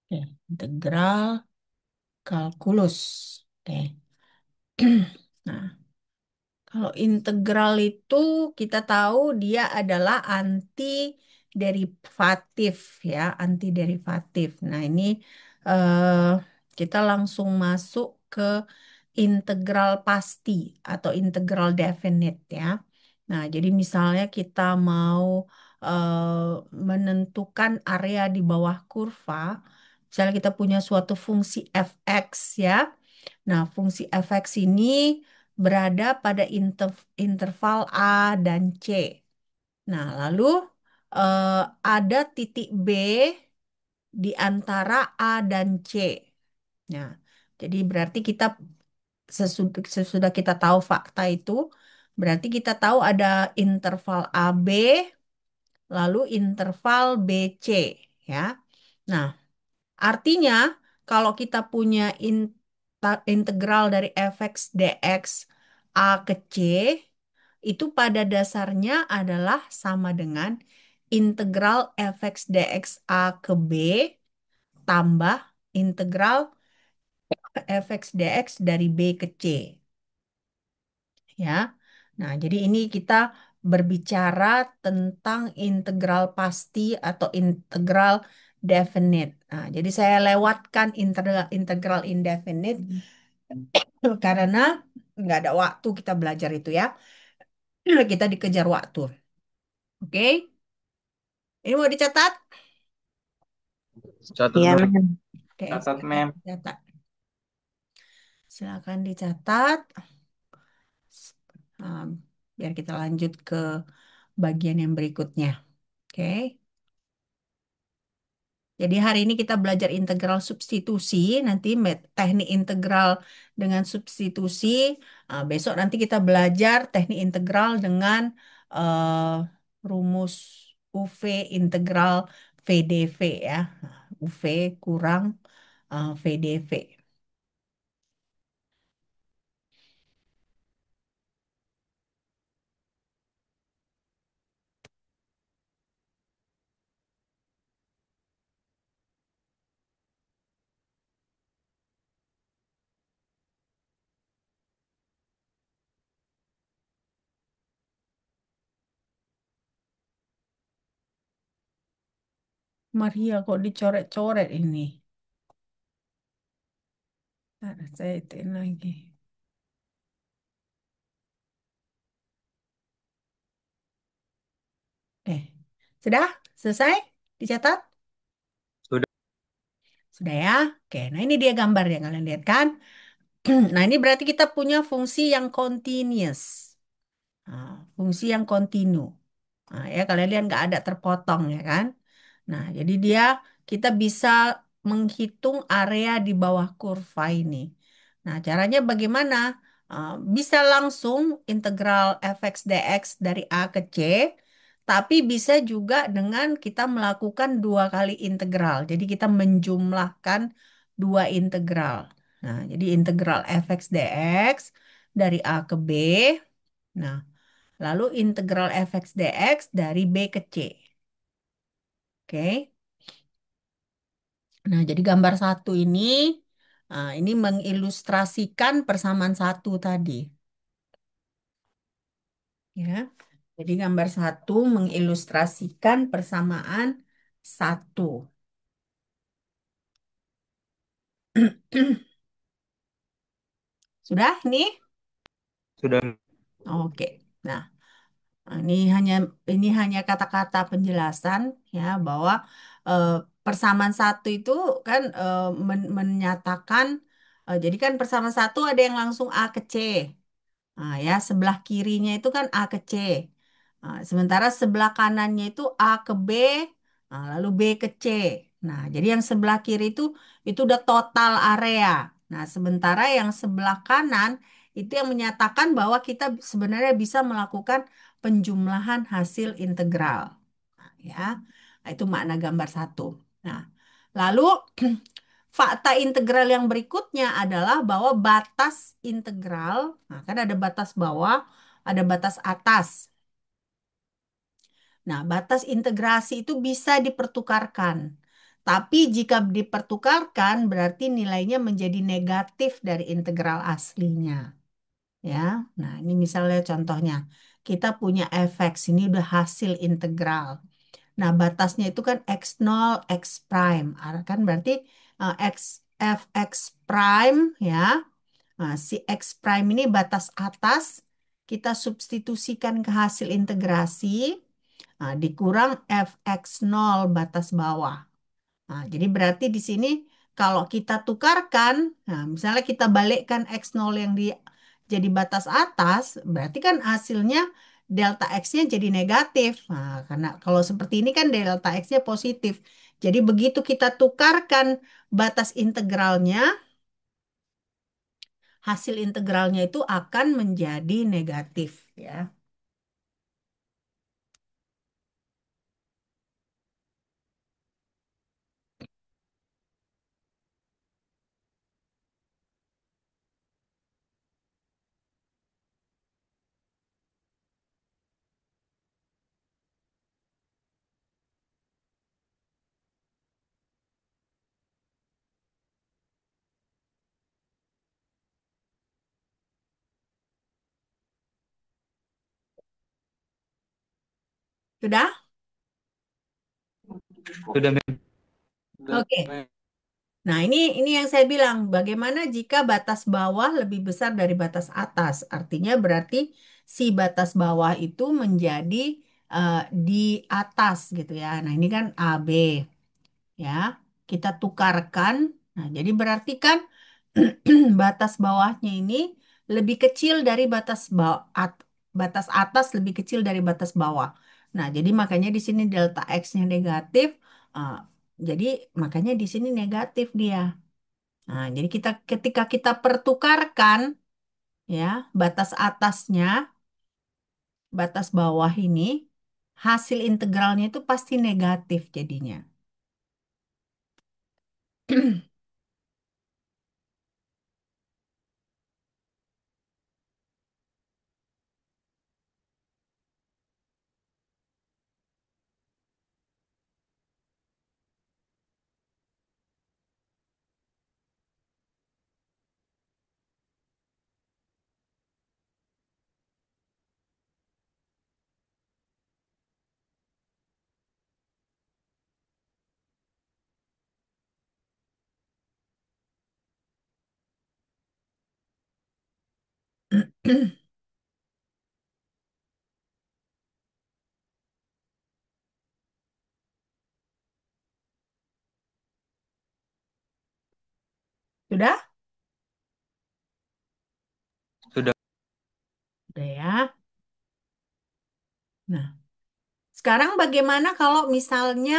Oke, integral kalkulus. Oke. Nah, kalau integral itu kita tahu dia adalah anti derivatif ya, anti derivatif. Nah, ini eh, kita langsung masuk ke integral pasti atau integral definite ya. Nah, jadi misalnya kita mau menentukan area di bawah kurva, misalnya kita punya suatu fungsi fx ya. Nah, fungsi fx ini berada pada interval A dan C. Nah, lalu eh, ada titik B di antara A dan C. Nah, jadi berarti kita sesudah kita tahu fakta itu, berarti kita tahu ada interval AB lalu interval BC ya. Nah, artinya kalau kita punya integral dari fx dx A ke C itu pada dasarnya adalah sama dengan integral fx dx A ke B tambah integral fx dx dari B ke C ya. Nah, jadi ini kita berbicara tentang integral pasti atau integral definite. Nah, jadi saya lewatkan integral indefinite karena nggak ada waktu kita belajar itu ya. Kita dikejar waktu. Oke, ini mau dicatat? Catat Iya, dong. Mem. Oke, Catat, silakan Mem. dicatat. Silakan dicatat. Nah, biar kita lanjut ke bagian yang berikutnya. Oke. Jadi hari ini kita belajar integral substitusi, nanti teknik integral dengan substitusi. Besok nanti kita belajar teknik integral dengan rumus UV integral VDV ya. UV kurang VDV. Maria kok dicoret-coret ini? Saya hitung lagi. Eh, sudah? Selesai? Dicatat? Sudah. Sudah ya? Oke, nah ini dia gambar yang kalian lihat kan? Nah, ini berarti kita punya fungsi yang continuous. Nah, fungsi yang kontinu. Nah, ya kalian lihat nggak ada terpotong ya kan? Nah, jadi dia kita bisa menghitung area di bawah kurva ini. Nah, caranya bagaimana? Bisa langsung integral fx dx dari A ke C, tapi bisa juga dengan kita melakukan dua kali integral. Jadi kita menjumlahkan dua integral. Nah, jadi integral fx dx dari A ke B. Nah, lalu integral fx dx dari B ke C. Oke. Nah, jadi gambar satu ini mengilustrasikan persamaan satu tadi. Ya. Jadi gambar satu mengilustrasikan persamaan satu. Sudah ini? Sudah. Oke. Nah, ini hanya kata-kata penjelasan ya bahwa eh, persamaan satu itu kan menyatakan jadi kan persamaan satu ada yang langsung A ke C. Nah, ya, sebelah kirinya itu kan A ke C. Nah, sementara sebelah kanannya itu A ke B, lalu B ke C. Nah, jadi yang sebelah kiri itu udah total area. Nah, sementara yang sebelah kanan itu yang menyatakan bahwa kita sebenarnya bisa melakukan penjumlahan hasil integral. Nah, ya, nah, itu makna gambar satu. Nah, lalu fakta integral yang berikutnya adalah bahwa batas integral, nah kan ada batas bawah, ada batas atas. Nah, batas integrasi itu bisa dipertukarkan. Tapi jika dipertukarkan berarti nilainya menjadi negatif dari integral aslinya. Ya, nah ini misalnya contohnya. Kita punya fx, ini udah hasil integral. Nah, batasnya itu kan x0, x prime. Kan berarti x, fx prime ya. Nah, si x prime ini batas atas, kita substitusikan ke hasil integrasi, dikurang fx0 batas bawah. Nah, jadi berarti di sini kalau kita tukarkan, nah misalnya kita balikkan x0 yang jadi batas atas, berarti kan hasilnya delta x-nya jadi negatif. Nah, karena kalau seperti ini kan delta x-nya positif. Jadi begitu kita tukarkan batas integralnya, hasil integralnya itu akan menjadi negatif ya. Sudah? sudah Oke. Nah, ini yang saya bilang, bagaimana jika batas bawah lebih besar dari batas atas? Artinya berarti si batas bawah itu menjadi eh, di atas gitu ya. Nah, ini kan AB ya. Kita tukarkan. Nah, jadi berarti kan batas bawahnya ini lebih kecil dari batas atas lebih kecil dari batas bawah. Nah, jadi makanya di sini delta X-nya negatif. eh, jadi makanya di sini negatif dia. Nah, jadi ketika kita pertukarkan ya batas atasnya, batas bawah ini, hasil integralnya itu pasti negatif jadinya. Sudah? sudah Udah ya. Nah, sekarang bagaimana kalau misalnya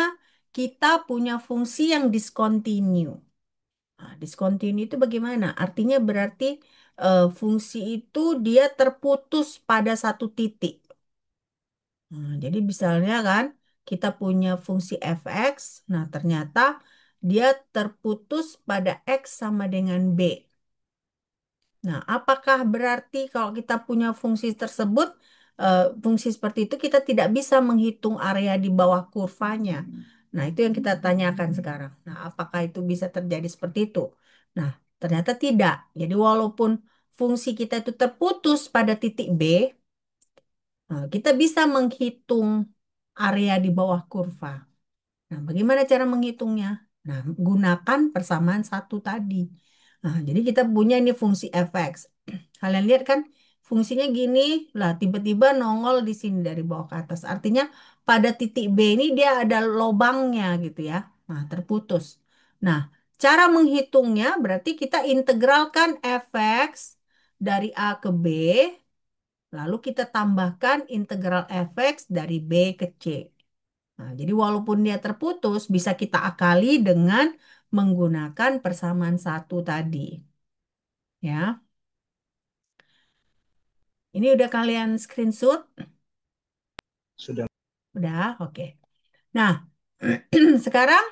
kita punya fungsi yang discontinue? Nah, discontinue itu bagaimana? Artinya berarti fungsi itu dia terputus pada satu titik. Nah, jadi misalnya kan kita punya fungsi fx, nah ternyata dia terputus pada x sama dengan b. Nah, apakah berarti kalau kita punya fungsi tersebut, fungsi seperti itu kita tidak bisa menghitung area di bawah kurvanya? Nah, itu yang kita tanyakan sekarang. Nah, apakah itu bisa terjadi seperti itu? Nah, ternyata tidak. Jadi walaupun fungsi kita itu terputus pada titik B, kita bisa menghitung area di bawah kurva. Nah, bagaimana cara menghitungnya? Nah, gunakan persamaan satu tadi. Nah, jadi kita punya ini fungsi fx. Kalian lihat kan fungsinya gini, lah tiba-tiba nongol di sini dari bawah ke atas. Artinya pada titik B ini dia ada lobangnya gitu ya. Nah, terputus. Nah, cara menghitungnya berarti kita integralkan fx dari A ke B, lalu kita tambahkan integral fx dari B ke C. Nah, jadi walaupun dia terputus, bisa kita akali dengan menggunakan persamaan satu tadi. Ya, ini udah kalian screenshot? sudah Udah, oke. Nah, sekarang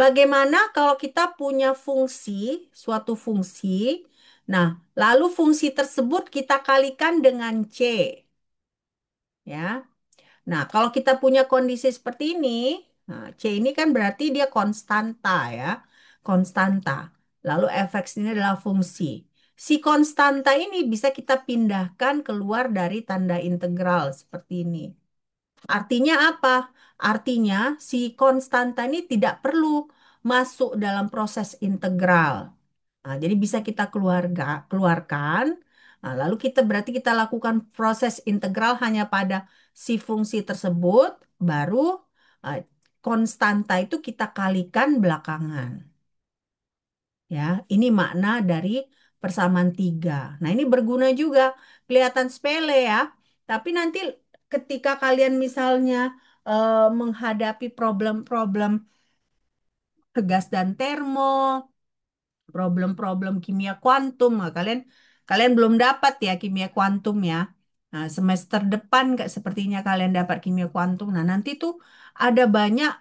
bagaimana kalau kita punya fungsi, suatu fungsi, nah, lalu fungsi tersebut kita kalikan dengan C, ya. Nah, kalau kita punya kondisi seperti ini, Nah, C ini kan berarti dia konstanta ya, konstanta. Lalu fx ini adalah fungsi. Si konstanta ini bisa kita pindahkan keluar dari tanda integral seperti ini. Artinya apa? Artinya si konstanta ini tidak perlu masuk dalam proses integral. Nah, jadi bisa kita keluarkan. Nah, lalu kita berarti kita lakukan proses integral hanya pada si fungsi tersebut, baru eh, konstanta itu kita kalikan belakangan. Ya, ini makna dari persamaan tiga. Nah, ini berguna juga, kelihatan sepele ya. Tapi nanti ketika kalian misalnya menghadapi problem-problem gas dan termo, problem-problem kimia kuantum. Nah, kalian kalian belum dapat ya kimia kuantum ya. Nah, semester depan nggak sepertinya kalian dapat kimia kuantum. Nah, nanti tuh ada banyak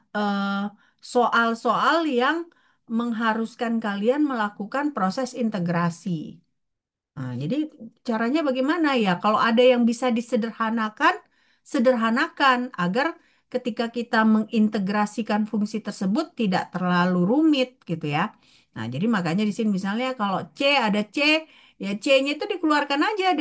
soal-soal yang mengharuskan kalian melakukan proses integrasi. Nah, jadi caranya bagaimana ya? Kalau ada yang bisa disederhanakan, sederhanakan agar ketika kita mengintegrasikan fungsi tersebut tidak terlalu rumit gitu ya. Nah, jadi makanya di sini misalnya kalau C ada C, ya C-nya itu dikeluarkan aja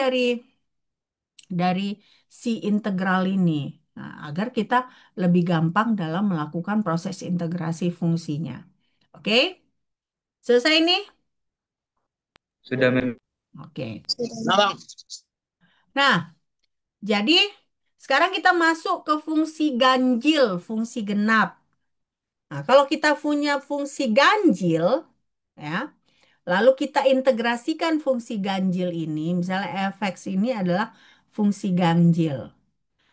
dari si integral ini. Nah, agar kita lebih gampang dalam melakukan proses integrasi fungsinya. Oke? Selesai ini? Sudah memang. Oke. Nah, Bang. Nah, jadi sekarang kita masuk ke fungsi ganjil, fungsi genap. Nah, kalau kita punya fungsi ganjil, ya, lalu kita integrasikan fungsi ganjil ini, misalnya fx ini adalah fungsi ganjil.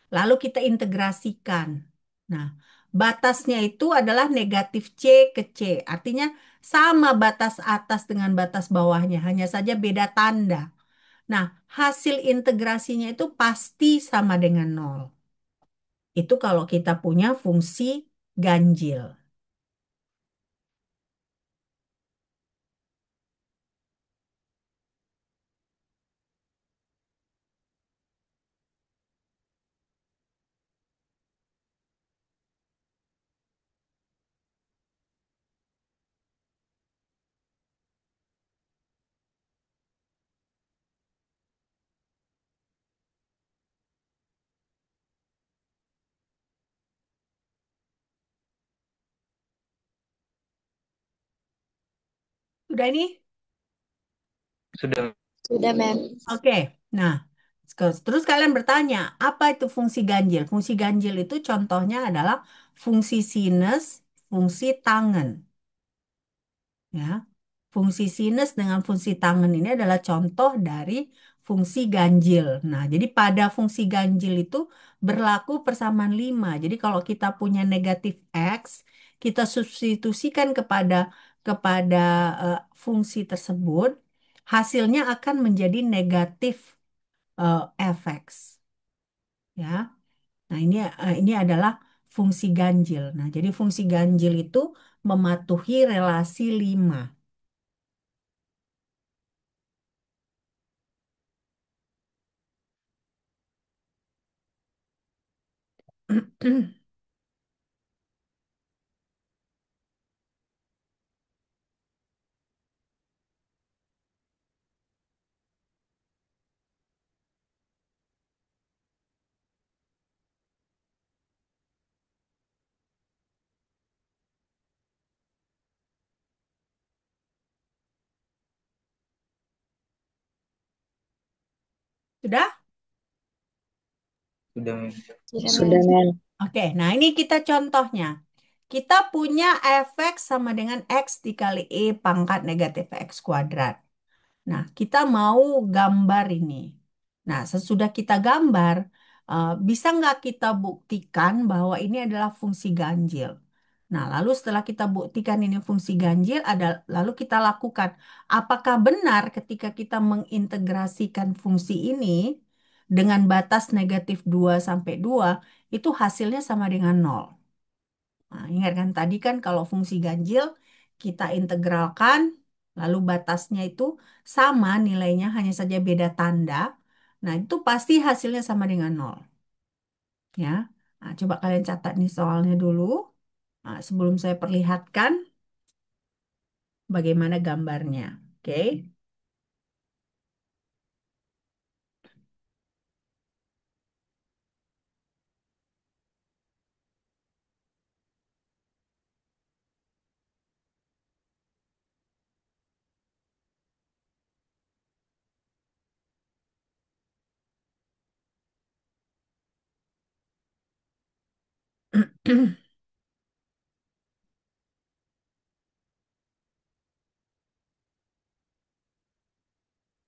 Lalu kita integrasikan. Nah, batasnya itu adalah negatif C ke C. Artinya sama batas atas dengan batas bawahnya, hanya saja beda tanda. Nah, hasil integrasinya itu pasti sama dengan nol. Itu kalau kita punya fungsi ganjil. Sudah ini? Sudah. Sudah, Mem. Oke. Nah, terus kalian bertanya, apa itu fungsi ganjil? Fungsi ganjil itu contohnya adalah fungsi sinus, fungsi tangen. Ya, fungsi sinus dengan fungsi tangen ini adalah contoh dari fungsi ganjil. Nah, jadi pada fungsi ganjil itu berlaku persamaan 5. Jadi kalau kita punya negatif X, kita substitusikan kepada fungsi tersebut, hasilnya akan menjadi negatif fx. Ya. Nah, ini adalah fungsi ganjil. Nah, jadi fungsi ganjil itu mematuhi relasi 5. Sudah? Sudah memang. Sudah, Mem. Oke, nah ini kita contohnya. Kita punya fx sama dengan x dikali e pangkat negatif x kuadrat. Nah, kita mau gambar ini. Nah, sesudah kita gambar, bisa nggak kita buktikan bahwa ini adalah fungsi ganjil? Nah, lalu setelah kita buktikan ini fungsi ganjil, lalu kita lakukan. Apakah benar ketika kita mengintegrasikan fungsi ini dengan batas negatif 2 sampai 2 itu hasilnya sama dengan nol? Nah, ingat kan tadi kan kalau fungsi ganjil kita integralkan, lalu batasnya itu sama nilainya hanya saja beda tanda. Nah, itu pasti hasilnya sama dengan nol. Ya, nah, coba kalian catat nih soalnya dulu. Nah, sebelum saya perlihatkan bagaimana gambarnya. Oke.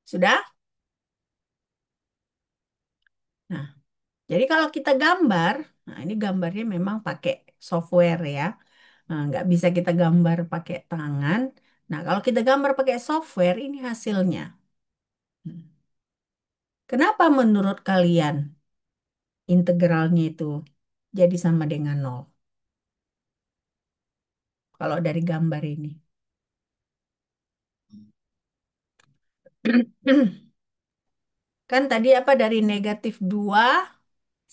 Sudah? Nah, jadi kalau kita gambar, nah ini gambarnya memang pakai software ya. Nah, nggak bisa kita gambar pakai tangan. Nah, kalau kita gambar pakai software, ini hasilnya. Hmm. Kenapa menurut kalian integralnya itu jadi sama dengan nol? Kalau dari gambar ini. Kan tadi apa dari negatif 2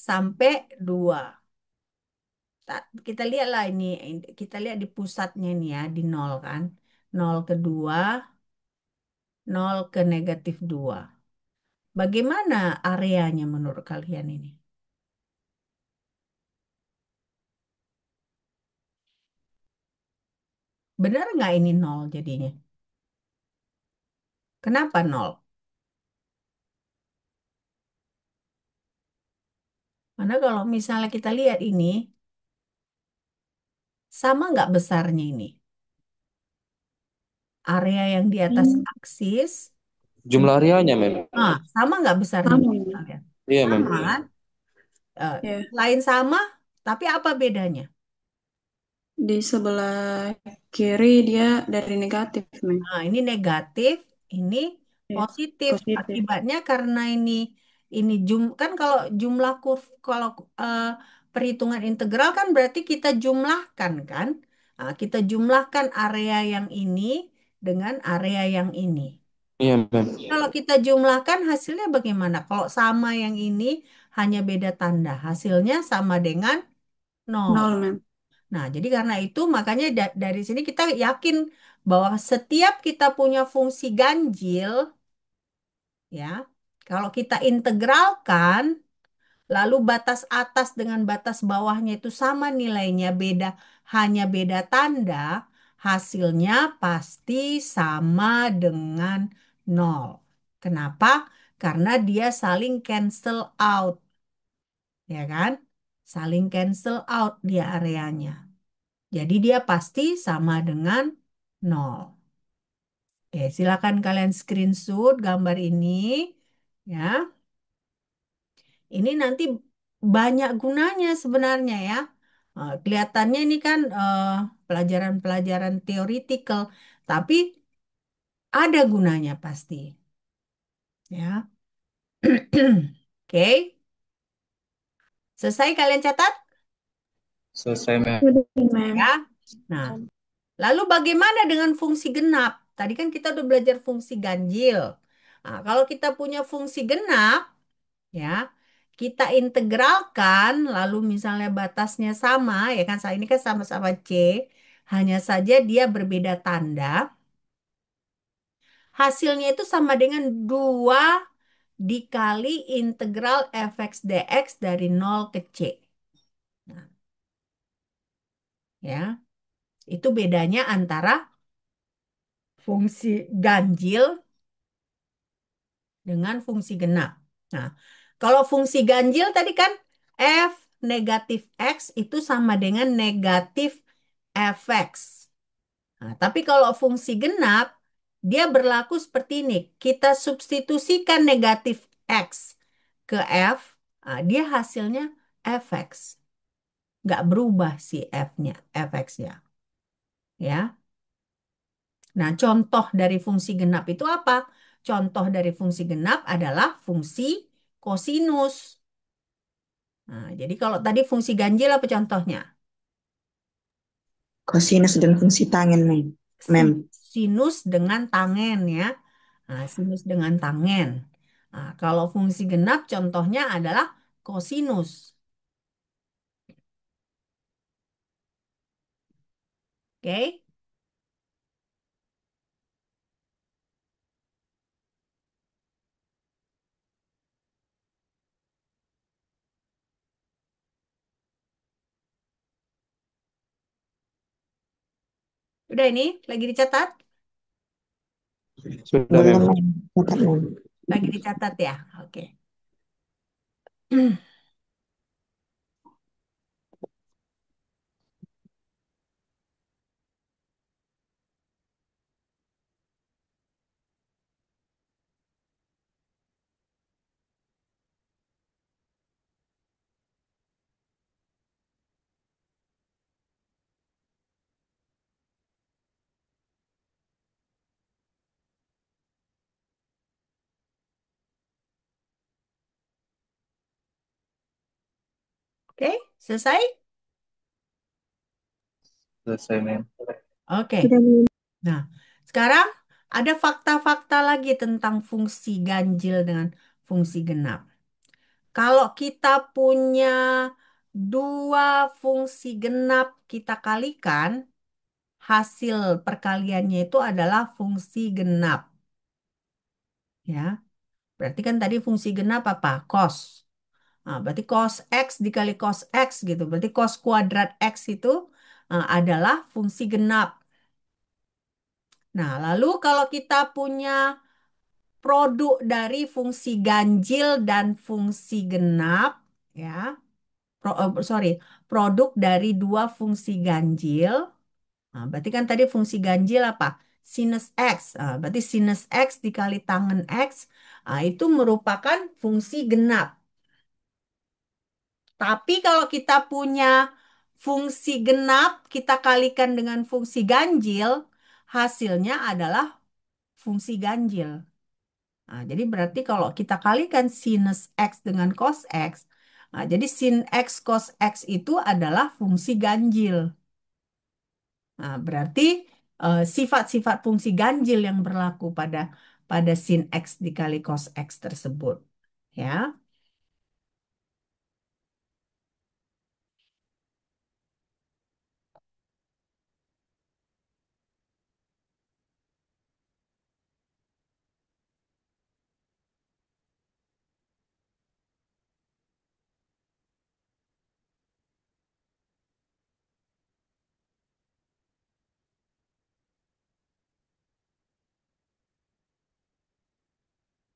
sampai 2. Kita lihatlah kita lihat di pusatnya ini ya, di nol kan. Nol ke 2, nol ke negatif 2. Bagaimana areanya menurut kalian ini? Benar nggak ini nol jadinya? Kenapa nol? Karena kalau misalnya kita lihat ini, sama nggak besarnya ini? Area yang di atas Hmm, aksis, ini, Jumlah areanya, Mem. sama nggak besarnya sama menurut ya. kalian? Iya, Mem. Sama kan? Eh, Ya, lain sama, tapi apa bedanya? di sebelah kiri dia dari negatif, men. Nah, ini negatif, ini Ya, positif. positif. Akibatnya karena ini kan kalau jumlah kalau eh, perhitungan integral kan berarti kita jumlahkan kan? Nah, kita jumlahkan area yang ini dengan area yang ini. Iya, Mem. Kalau kita jumlahkan hasilnya bagaimana? Kalau sama yang ini hanya beda tanda, hasilnya sama dengan nol. Nol, men. Nah, jadi karena itu makanya dari sini kita yakin bahwa setiap kita punya fungsi ganjil, ya, kalau kita integralkan, lalu batas atas dengan batas bawahnya itu sama nilainya, hanya beda tanda, hasilnya pasti sama dengan nol. Kenapa? Karena dia saling cancel out, ya kan? Saling cancel out dia areanya. Jadi dia pasti sama dengan nol. Oke, silakan kalian screenshot gambar ini. Ya, ini nanti banyak gunanya sebenarnya ya. Kelihatannya ini kan pelajaran-pelajaran theoretical, tapi ada gunanya pasti. Ya, oke. Selesai kalian catat? Selesai, Mem. Udah, men. Ya. Nah, lalu bagaimana dengan fungsi genap? Tadi kan kita udah belajar fungsi ganjil. Nah, kalau kita punya fungsi genap, ya, kita integralkan, lalu misalnya batasnya sama, ya kan, saya ini kan sama-sama C, hanya saja dia berbeda tanda. Hasilnya itu sama dengan 2 dikali integral fx dx dari nol ke C. Nah, ya, itu bedanya antara fungsi ganjil dengan fungsi genap. Nah, kalau fungsi ganjil tadi kan f negatif x itu sama dengan negatif fx. Nah, tapi kalau fungsi genap, dia berlaku seperti ini. Kita substitusikan negatif x ke f, nah, dia hasilnya fx. Nggak berubah si f-nya, fx-nya. Ya. Nah, contoh dari fungsi genap itu apa? Contoh dari fungsi genap adalah fungsi kosinus. Nah, jadi kalau tadi fungsi ganjil apa contohnya? Kosinus dan fungsi tangen, Mem. Mem. Sinus dengan tangen ya. Nah, sinus dengan tangen. Nah, kalau fungsi genap contohnya adalah kosinus. Oke, udah ini lagi dicatat? Sudah, Belum, Mem. Mem. Catat, Mem. Lagi dicatat ya. Oke. Oke, selesai? Selesai, Mem. Oke. Sudah, Mem. Nah, sekarang ada fakta-fakta lagi tentang fungsi ganjil dengan fungsi genap. Kalau kita punya dua fungsi genap kita kalikan, hasil perkaliannya itu adalah fungsi genap. Ya, berarti kan tadi fungsi genap apa? Cos. Nah, berarti cos X dikali cos X gitu. Berarti cos kuadrat X itu adalah fungsi genap. Nah, lalu kalau kita punya produk dari fungsi ganjil dan fungsi genap, ya, sorry, produk dari dua fungsi ganjil. Nah, berarti kan tadi fungsi ganjil apa? Sinus X. Nah, berarti sinus X dikali tangen X, itu merupakan fungsi genap. Tapi kalau kita punya fungsi genap, kita kalikan dengan fungsi ganjil, hasilnya adalah fungsi ganjil. Nah, jadi berarti kalau kita kalikan sinus X dengan cos X, jadi sin X cos X itu adalah fungsi ganjil. Nah, berarti sifat-sifat fungsi ganjil yang berlaku pada pada sin X dikali cos X tersebut. Ya,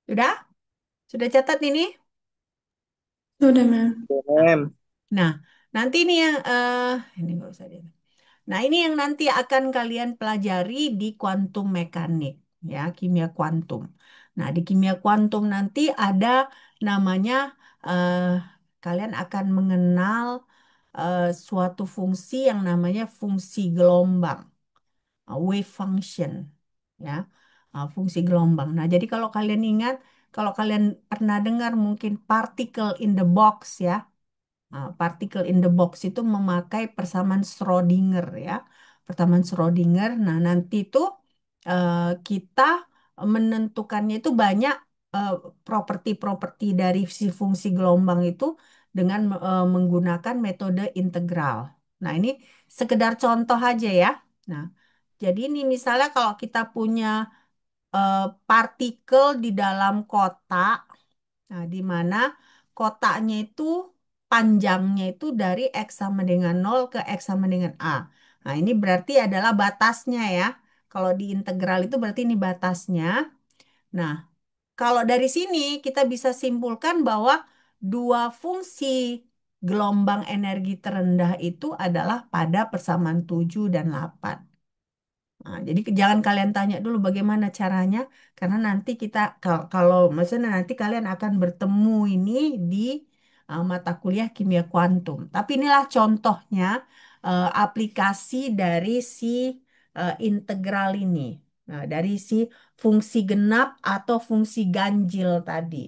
sudah? Sudah catat ini? Sudah, Mem. Mem. Nah, nanti ini yang ini nggak usah deh. Nah, ini yang nanti akan kalian pelajari di kuantum mekanik, ya, kimia kuantum. Nah, di kimia kuantum nanti ada namanya eh, kalian akan mengenal suatu fungsi yang namanya fungsi gelombang, wave function, ya, fungsi gelombang. Nah, jadi kalau kalian ingat, kalau kalian pernah dengar mungkin particle in the box, ya. Nah, particle in the box itu memakai persamaan Schrodinger, ya. Persamaan Schrodinger. Nah, nanti itu eh, kita menentukannya itu banyak eh, properti-properti dari si fungsi gelombang itu dengan menggunakan metode integral. Nah, ini sekedar contoh aja ya. Nah, jadi ini misalnya kalau kita punya eh, partikel di dalam kotak. Nah, di mana kotaknya itu panjangnya itu dari X sama dengan 0 ke X sama dengan A. Nah, ini berarti adalah batasnya ya. Kalau di integral itu berarti ini batasnya. Nah, kalau dari sini kita bisa simpulkan bahwa dua fungsi gelombang energi terendah itu adalah pada persamaan 7 dan 8. Nah, jadi jangan kalian tanya dulu bagaimana caranya, karena nanti kita kalau maksudnya nanti kalian akan bertemu ini di mata kuliah kimia kuantum. Tapi inilah contohnya aplikasi dari si integral ini. Nah, dari si fungsi genap atau fungsi ganjil tadi.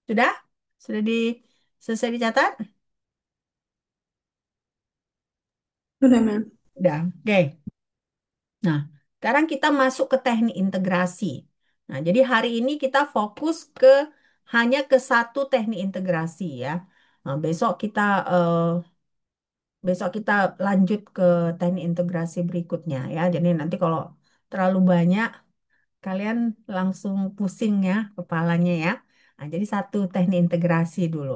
Sudah? Sudah selesai dicatat? Sudah, Ma'am. Sudah. Oke. Nah, sekarang kita masuk ke teknik integrasi. Nah, jadi hari ini kita fokus hanya ke satu teknik integrasi ya. Nah, besok kita lanjut ke teknik integrasi berikutnya ya. Jadi nanti kalau terlalu banyak, kalian langsung pusing ya kepalanya ya. Nah, jadi satu teknik integrasi dulu.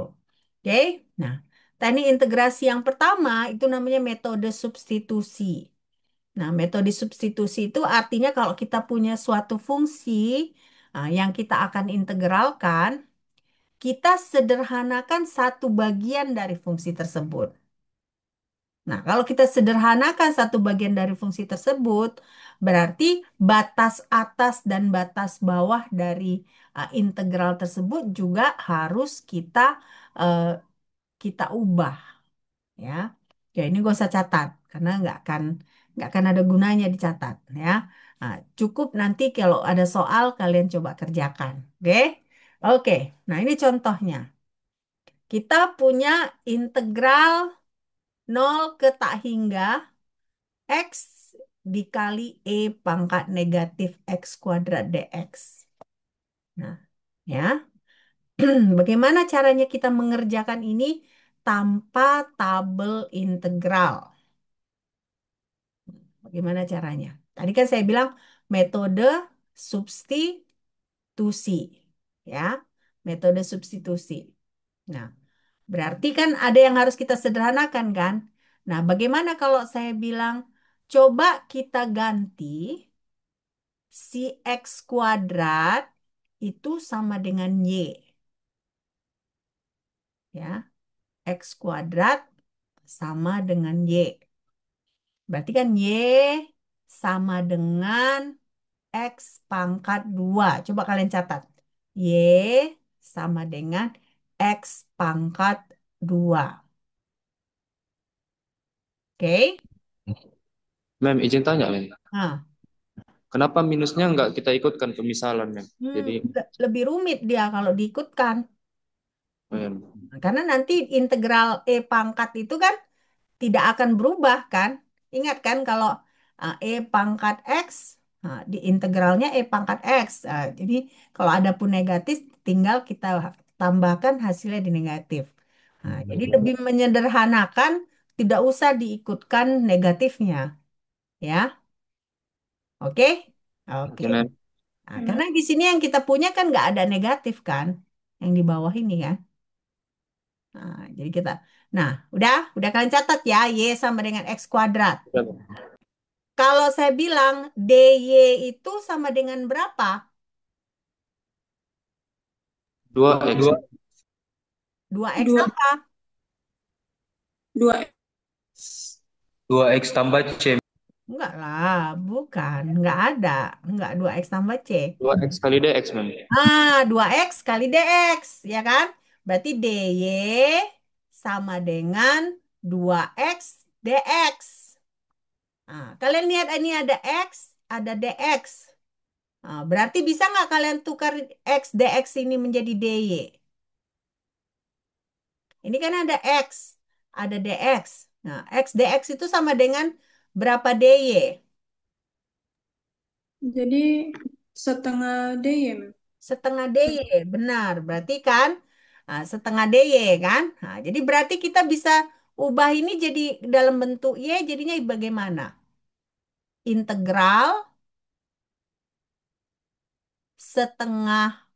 Oke? Nah, teknik integrasi yang pertama itu namanya metode substitusi. Nah, metode substitusi itu artinya kalau kita punya suatu fungsi yang kita akan integralkan, kita sederhanakan satu bagian dari fungsi tersebut. Nah, kalau kita sederhanakan satu bagian dari fungsi tersebut, berarti batas atas dan batas bawah dari integral tersebut juga harus eh, kita ubah, ya. Ya ini gak usah catat karena nggak akan ada gunanya dicatat, ya. Nah, cukup nanti kalau ada soal kalian coba kerjakan, oke? Oke. Nah ini contohnya. Kita punya integral 0 ke tak hingga X dikali E pangkat negatif X kuadrat dx. Nah, ya. Bagaimana caranya kita mengerjakan ini tanpa tabel integral? Bagaimana caranya? Tadi kan saya bilang metode substitusi, ya. Metode substitusi. Nah, berarti kan ada yang harus kita sederhanakan kan? Nah, bagaimana kalau saya bilang coba kita ganti si X kuadrat itu sama dengan Y, ya. X kuadrat sama dengan Y. Berarti kan Y sama dengan X pangkat 2. Coba kalian catat. Y sama dengan X pangkat 2. Oke? Mem, izin tanya, Mem. Nah, Kenapa minusnya nggak kita ikutkan pemisalan, Mem? Jadi, lebih rumit dia kalau diikutkan. Mem. Karena nanti integral E pangkat itu kan tidak akan berubah kan? Ingat kan kalau E pangkat X, di integralnya E pangkat X. Jadi kalau ada pun negatif, tinggal kita tambahkan hasilnya di negatif. Jadi lebih menyederhanakan, tidak usah diikutkan negatifnya, ya. Oke? Oke. Oke, Mem. Nah, Ya, karena Ma'am. di sini yang kita punya kan nggak ada negatif kan, yang di bawah ini kan. Jadi kita, nah, udah kalian catat ya, Y sama dengan X kuadrat. Udah, Mem. Kalau saya bilang DY itu sama dengan berapa? 2X. 2X Dua, apa? dua, 2X tambah C. Enggak lah, bukan. Enggak ada. Enggak 2X tambah C. 2X kali DX, Mem. 2X kali DX, ya kan? Berarti DY sama dengan 2X DX. Kalian lihat ini ada X, ada DX. Berarti bisa nggak kalian tukar X DX ini menjadi DY? Ini kan ada X, ada DX. Nah, X DX itu sama dengan berapa DY? jadi setengah D ya, Ma'am. Setengah DY, benar. Berarti kan setengah DY kan? Jadi berarti kita bisa ubah ini jadi dalam bentuk Y jadinya bagaimana? Integral setengah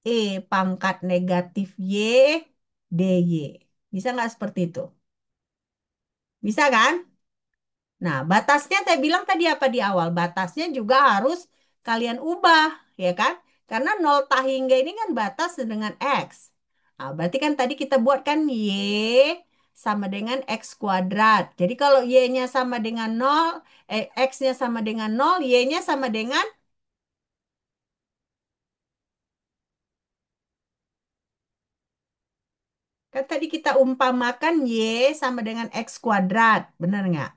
E pangkat negatif Y DY. Bisa nggak seperti itu? Bisa kan? Nah, batasnya saya bilang tadi apa di awal? Batasnya juga harus kalian ubah, ya kan? Karena 0 tak hingga ini kan batas dengan X. Berarti kan tadi kita buat kan Y sama dengan X kuadrat. Jadi kalau Y-nya sama dengan 0, X-nya sama dengan 0, Y-nya sama dengan, kan tadi kita umpamakan Y sama dengan X kuadrat. Benar nggak?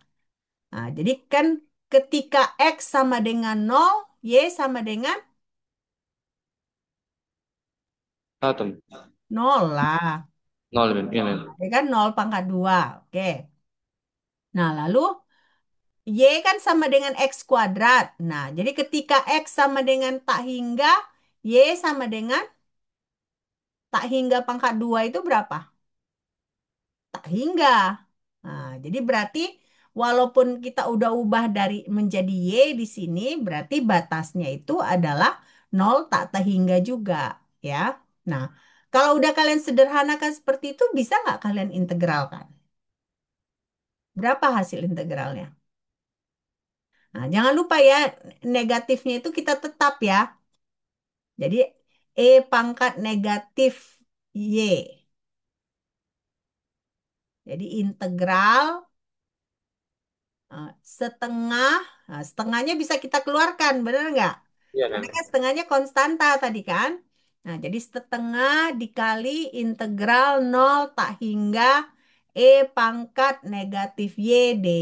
Jadi kan ketika X sama dengan 0, Y sama dengan Satu. Nol lah. Nol, Mem. Iya, Mem. Ya kan 0 pangkat 2. Oke. Nah, lalu Y kan sama dengan X kuadrat. Nah, jadi ketika X sama dengan tak hingga, Y sama dengan tak hingga pangkat 2 itu berapa? Tak hingga. Nah, jadi berarti walaupun kita udah ubah dari menjadi Y di sini, berarti batasnya itu adalah 0 tak terhingga juga. Ya. Nah, kalau udah kalian sederhanakan seperti itu, bisa nggak kalian integralkan? Berapa hasil integralnya? Nah, jangan lupa ya, negatifnya itu kita tetap ya. Jadi, E pangkat negatif Y. Jadi, integral setengah. Nah, setengahnya bisa kita keluarkan, benar nggak? Iya, Karena Mem. kan setengahnya konstanta tadi kan. Nah, jadi setengah dikali integral 0 tak hingga E pangkat negatif Y dy.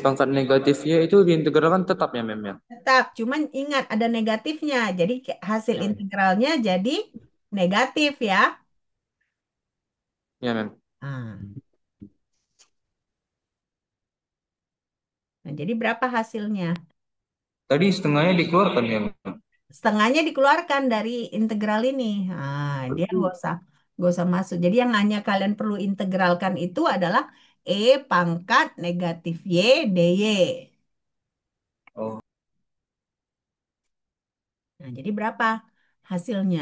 Pangkat negatif Y itu diintegralkan tetap ya, Mem, ya? Tetap, cuman ingat ada negatifnya. Jadi hasil Iya, Mem. integralnya jadi negatif ya. Iya, Mem. Nah, jadi berapa hasilnya? Tadi setengahnya dikeluarkan ya, Mem. Setengahnya dikeluarkan dari integral ini. Nah, dia nggak usah masuk. Jadi yang hanya kalian perlu integralkan itu adalah E pangkat negatif Y dy. Oh, Nah, jadi berapa hasilnya?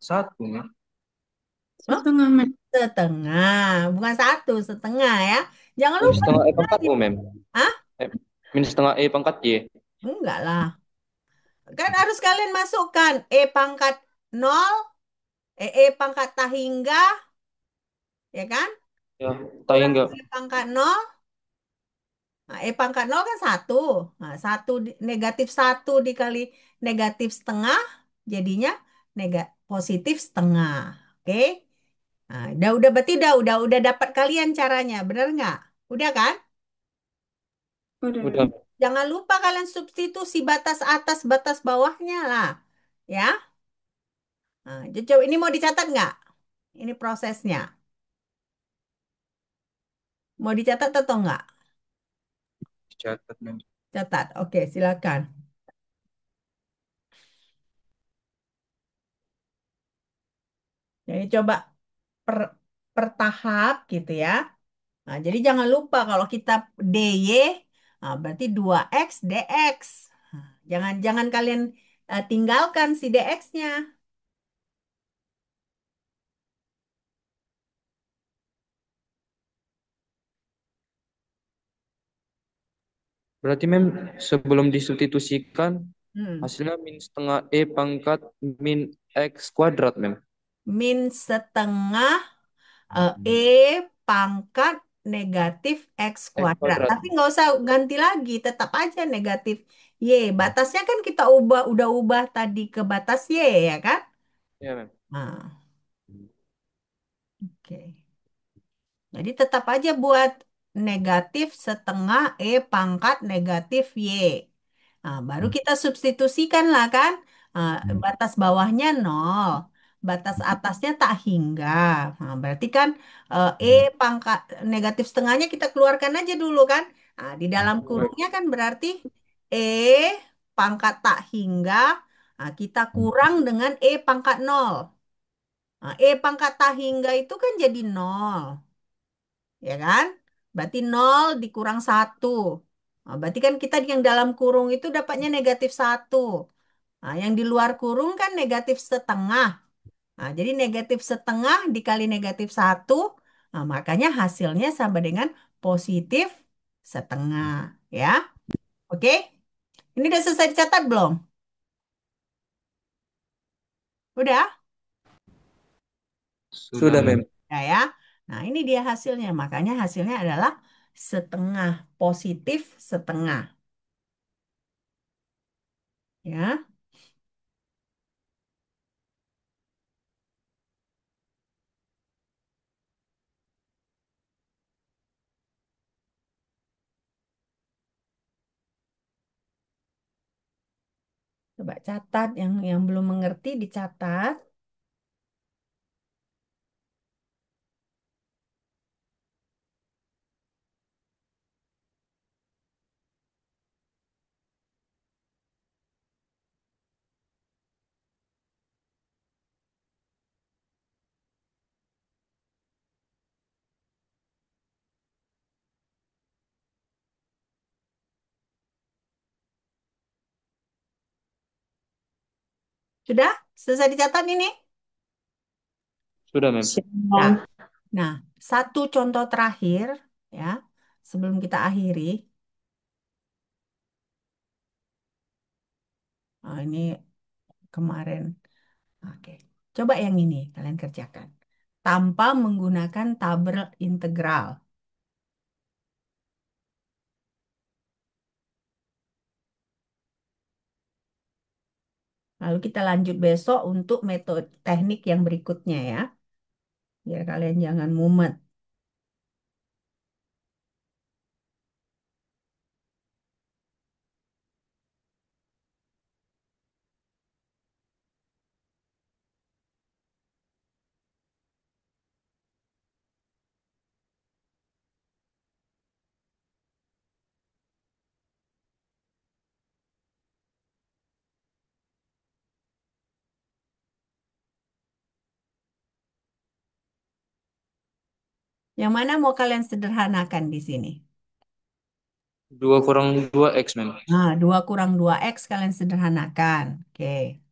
satu ya. Oh, Setengah, Mem. setengah, bukan satu, setengah ya. Jangan Minus lupa setengah E pangkat sebenarnya. U, Mem. Hah? Eh, minus setengah E pangkat Y. Enggak lah. Kan harus kalian masukkan E pangkat nol, E pangkat tak hingga, ya kan? Ya, tak Kurang hingga. E pangkat nol. Nah, E pangkat nol kan satu. Nah, negatif satu dikali negatif setengah, jadinya positif setengah. Oke? Nah, udah berarti udah dapat kalian caranya, benar nggak? Udah kan? Udah, Mem. Udah. Jangan lupa kalian substitusi batas atas, batas bawahnya lah. Ya? Nah, coba ini mau dicatat nggak? Ini prosesnya. Mau dicatat atau nggak? Catat, Mem. Catat. Oke, silakan. Jadi coba per, per tahap gitu ya. Nah, jadi jangan lupa kalau kita dy, nah, berarti 2x dx. Nah, jangan jangan kalian tinggalkan si dx-nya. Berarti, Mem, sebelum disubstitusikan, Hmm. hasilnya min setengah E pangkat min X kuadrat, Mem. Min setengah E pangkat negatif X X kuadrat. kuadrat. Tapi nggak usah ganti lagi, tetap aja negatif Y. Batasnya kan kita udah ubah tadi ke batas Y ya kan? Ya, Mem. Nah, oke. Jadi tetap aja buat negatif setengah E pangkat negatif Y. Nah, baru kita substitusikan lah kan. Nah, batas bawahnya nol. Batas atasnya tak hingga. Nah, berarti kan E pangkat negatif setengahnya kita keluarkan aja dulu kan. Nah, di dalam kurungnya kan berarti E pangkat tak hingga. Nah, kita kurang dengan E pangkat nol. Nah, E pangkat tak hingga itu kan jadi nol. Ya kan? Berarti nol dikurang satu. Nah, berarti kan kita yang dalam kurung itu dapatnya negatif satu. Nah, yang di luar kurung kan negatif setengah. Nah, jadi negatif setengah dikali negatif satu, nah, makanya hasilnya sama dengan positif setengah. Ya, oke? Ini udah selesai dicatat belum? Udah? Sudah, Mem. Ya, ya. Nah, ini dia hasilnya. Makanya hasilnya adalah setengah, positif setengah. Ya. Coba catat yang belum mengerti dicatat. Sudah? Selesai dicatat ini? Sudah, Mem. Nah, Siap. nah, satu contoh terakhir ya, sebelum kita akhiri. Oh, ini kemarin. Oke. Coba yang ini kalian kerjakan. Tanpa menggunakan tabel integral. Lalu kita lanjut besok untuk metode teknik yang berikutnya ya. Biar kalian jangan mumet. Yang mana mau kalian sederhanakan di sini? 2 kurang 2 X, Mem. Nah, 2 kurang 2X kalian sederhanakan. Oke.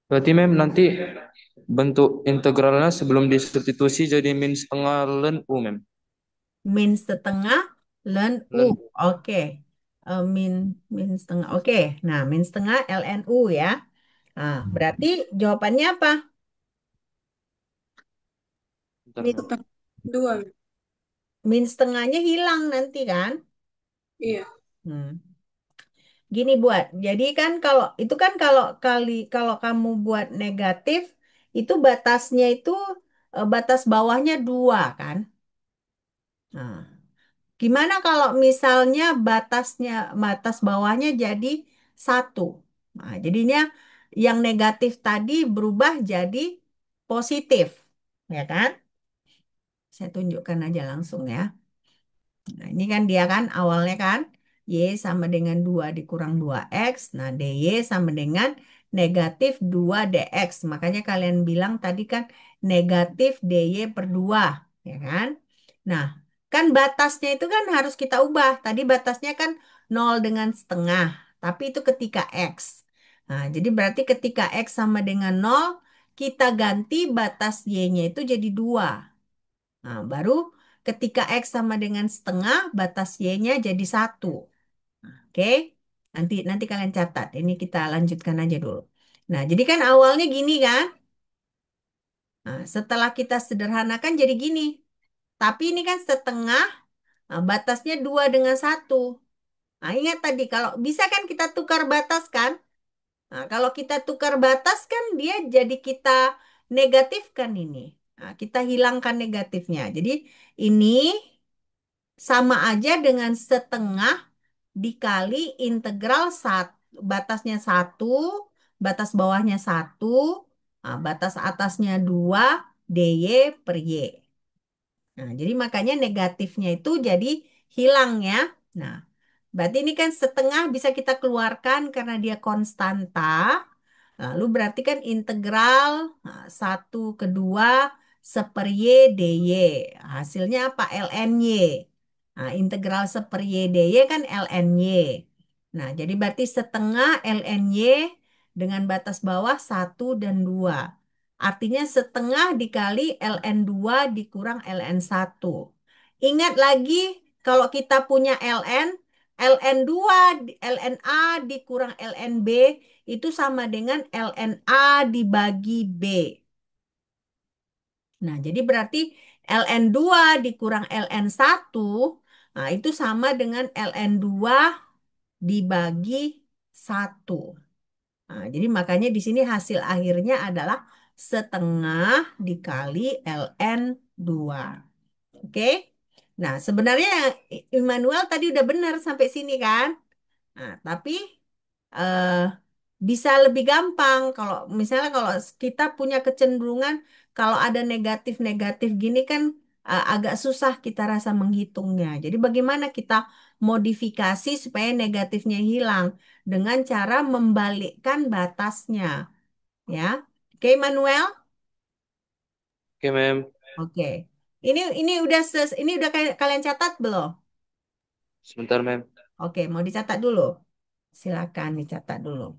Berarti, Mem, nanti bentuk integralnya sebelum disubstitusi jadi min setengah ln U, Mem. Min setengah ln U. Ln U. Oke. Min min setengah. Oke. Nah, min setengah ln U ya. Nah, berarti jawabannya apa? Bentar, Min, Mem. Setengah dua. min setengahnya hilang nanti kan? Iya. Hmm. Gini buat. Jadi kan kalau itu kan kalau kamu buat negatif itu batasnya itu batas bawahnya 2 kan? Nah, gimana kalau misalnya batas bawahnya jadi 1? Nah, jadinya yang negatif tadi berubah jadi positif, ya kan? Saya tunjukkan aja langsung ya. Nah, ini kan dia kan awalnya kan Y sama dengan 2 dikurang 2X. Nah, DY sama dengan negatif 2 DX. Makanya kalian bilang tadi kan negatif DY per 2. Ya kan? Nah, kan batasnya itu kan harus kita ubah. Tadi batasnya kan 0,5. Tapi itu ketika X. Nah, jadi berarti ketika X sama dengan 0, kita ganti batas Y-nya itu jadi 2. Nah, baru ketika X sama dengan setengah, batas Y-nya jadi 1. Oke, nanti nanti kalian catat. Ini kita lanjutkan aja dulu. Nah, jadi kan awalnya gini kan? Nah, setelah kita sederhanakan jadi gini. Tapi ini kan setengah, nah, batasnya 2 dengan 1. Nah, ingat tadi, kalau bisa kan kita tukar batas kan? Nah, kalau kita tukar batas kan dia jadi kita negatifkan ini. Nah, kita hilangkan negatifnya. Jadi ini sama aja dengan setengah dikali integral batasnya 1, batas bawahnya 1, nah, batas atasnya 2 dy per y. Nah, jadi makanya negatifnya itu jadi hilang ya. Nah, berarti ini kan setengah bisa kita keluarkan karena dia konstanta. Lalu berarti kan integral, nah, 1/2 seper Y dy. Hasilnya apa? ln Y. Nah, integral seper Y dy kan ln Y. Nah, jadi berarti setengah ln Y dengan batas bawah 1 dan 2. Artinya setengah dikali ln 2 dikurang ln 1. Ingat lagi kalau kita punya ln 2, ln A dikurang ln B itu sama dengan ln A dibagi B. Nah, jadi berarti ln 2 dikurang ln 1, nah itu sama dengan ln 2 dibagi 1. Nah, jadi makanya di sini hasil akhirnya adalah setengah dikali ln 2. Oke? Nah, sebenarnya Immanuel tadi udah benar sampai sini kan? Nah, tapi eh, bisa lebih gampang kalau misalnya kalau kita punya kecenderungan kalau ada negatif-negatif gini kan agak susah kita rasa menghitungnya. Jadi bagaimana kita modifikasi supaya negatifnya hilang dengan cara membalikkan batasnya, ya. Oke, Manuel? Oke, Mem. Oke. Ini udah kalian catat belum? Sebentar, Mem. Oke, mau dicatat dulu. Silakan dicatat dulu.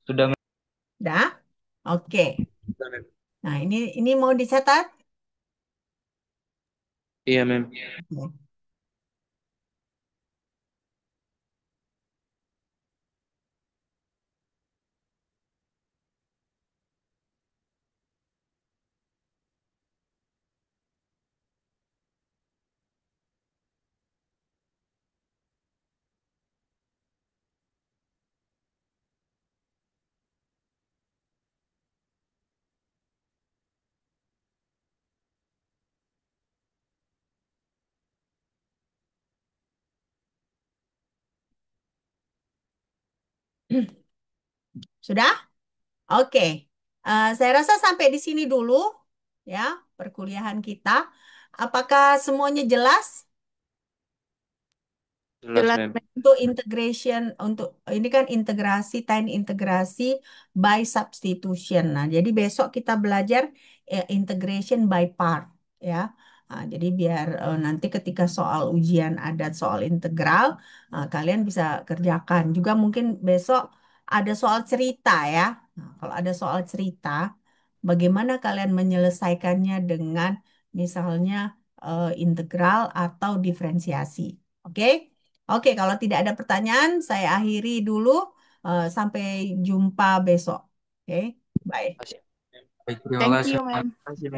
Sudah, Mem. Dah? Oke. Sudah, Mem. Nah, ini mau dicatat? Iya, Mem. Oke. Sudah? Oke. Saya rasa sampai di sini dulu ya perkuliahan kita. Apakah semuanya jelas? Jelas, Jelas. Mem. Untuk integration, untuk ini kan integrasi, time integrasi by substitution. Nah, jadi besok kita belajar integration by part ya. Nah, jadi biar nanti ketika soal ujian ada soal integral, kalian bisa kerjakan. Juga mungkin besok ada soal cerita ya. Nah, kalau ada soal cerita, bagaimana kalian menyelesaikannya dengan misalnya integral atau diferensiasi. Oke? Oke, kalau tidak ada pertanyaan, saya akhiri dulu. Sampai jumpa besok. Oke, bye. Baik, terima Thank kasih. you, Ma'am. Terima kasih, Mem.